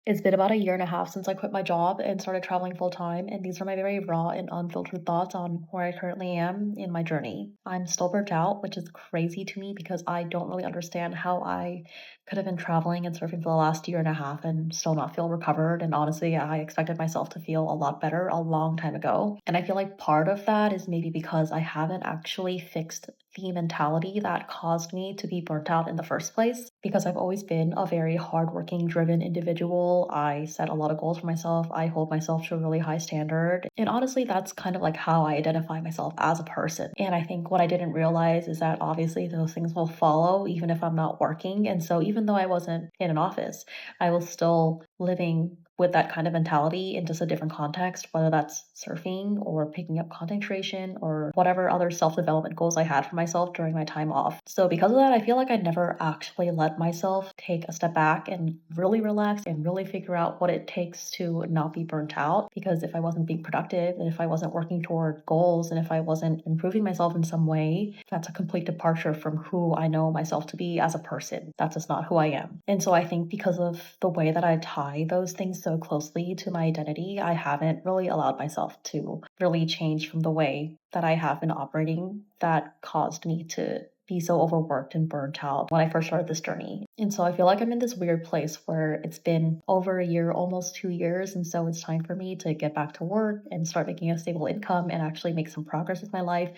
It's been about a year and a half since I quit my job and started traveling full time, and these are my very raw and unfiltered thoughts on where I currently am in my journey. I'm still burnt out, which is crazy to me because I don't really understand how I could have been traveling and surfing for the last year and a half and still not feel recovered. And honestly, I expected myself to feel a lot better a long time ago. And I feel like part of that is maybe because I haven't actually fixed the mentality that caused me to be burnt out in the first place. Because I've always been a very hardworking, driven individual. I set a lot of goals for myself. I hold myself to a really high standard. And honestly, that's kind of like how I identify myself as a person. And I think what I didn't realize is that obviously those things will follow even if I'm not working. And so even though I wasn't in an office, I was still living with that kind of mentality in just a different context, whether that's surfing or picking up content creation or whatever other self development goals I had for myself during my time off. So, because of that, I feel like I never actually let myself take a step back and really relax and really figure out what it takes to not be burnt out. Because if I wasn't being productive and if I wasn't working toward goals and if I wasn't improving myself in some way, that's a complete departure from who I know myself to be as a person. That's just not who I am. And so I think because of the way that I tie those things so closely to my identity, I haven't really allowed myself to really change from the way that I have been operating that caused me to be so overworked and burnt out when I first started this journey. And so I feel like I'm in this weird place where it's been over a year, almost 2 years. And so it's time for me to get back to work and start making a stable income and actually make some progress with my life.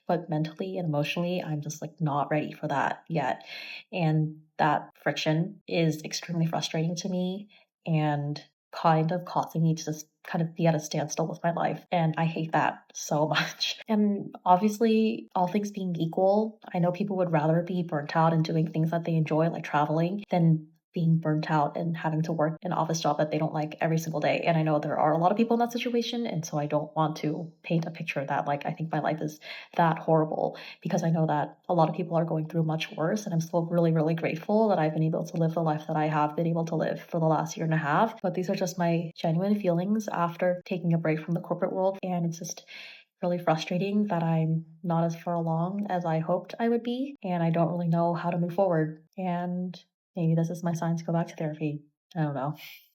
But mentally and emotionally, I'm just like not ready for that yet. And that friction is extremely frustrating to me and kind of causing me to just kind of be at a standstill with my life. And I hate that so much. And obviously, all things being equal, I know people would rather be burnt out and doing things that they enjoy, like traveling, than being burnt out and having to work an office job that they don't like every single day. And I know there are a lot of people in that situation. And so I don't want to paint a picture that, like, I think my life is that horrible because I know that a lot of people are going through much worse. And I'm still really, really grateful that I've been able to live the life that I have been able to live for the last year and a half. But these are just my genuine feelings after taking a break from the corporate world. And it's just really frustrating that I'm not as far along as I hoped I would be. And I don't really know how to move forward. And maybe this is my sign to go back to therapy. I don't know.